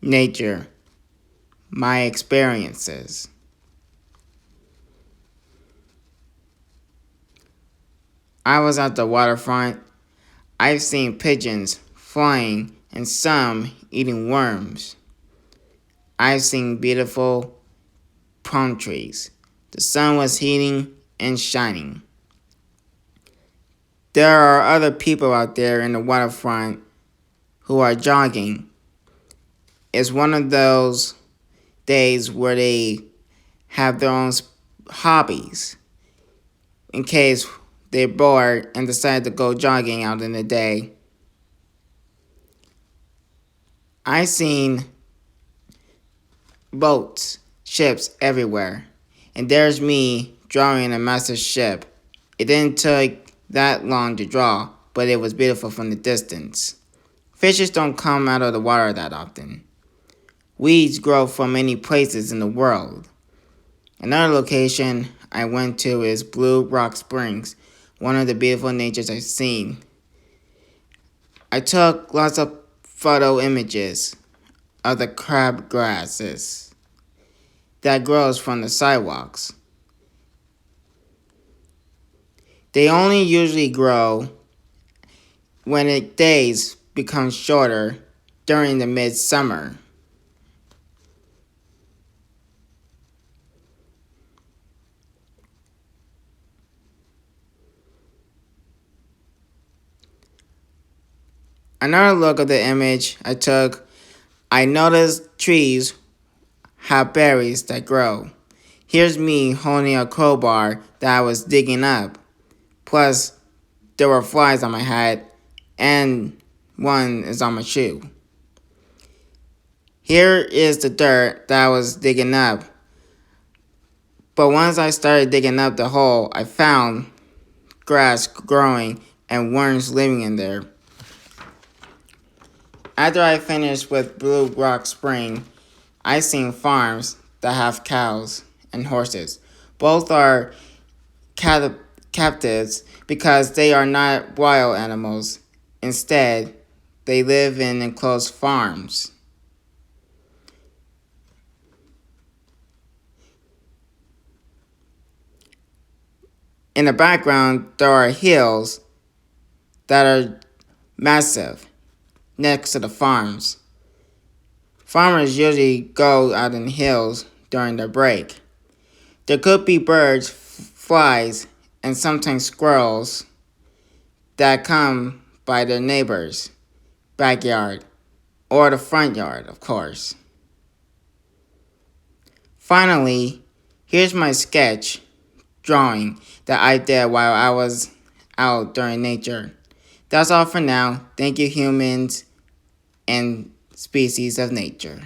nature, my experiences. I was at the waterfront. I've seen pigeons flying and some eating worms. I've seen beautiful palm trees. The sun was heating and shining. There are other people out there in the waterfront who are jogging. It's one of those days where they have their own hobbies in case they're bored and decide to go jogging out in the day. I seen boats, ships everywhere, and there's me drawing a massive ship. It didn't take that long to draw, but it was beautiful from the distance. Fishes don't come out of the water that often. Weeds grow from many places in the world. Another location I went to is Blue Rock Springs, one of the beautiful natures I've seen. I took lots of photo images of the crab grasses that grows from the sidewalks. They only usually grow when the days become shorter during the midsummer. Another look at the image I took, I noticed trees have berries that grow. Here's me holding a crowbar that I was digging up. Plus, there were flies on my hat, and one is on my shoe. Here is the dirt that I was digging up. But once I started digging up the hole, I found grass growing and worms living in there. After I finished with Blue Rock Spring, I seen farms that have cows and horses. Both are captives because they are not wild animals. Instead, they live in enclosed farms. In the background, there are hills that are massive next to the farms. Farmers usually go out in the hills during their break. There could be birds, flies, and sometimes squirrels that come by their neighbor's backyard or the front yard, of course. Finally, here's my sketch drawing that I did while I was out during nature. That's all for now. Thank you, humans and species of nature.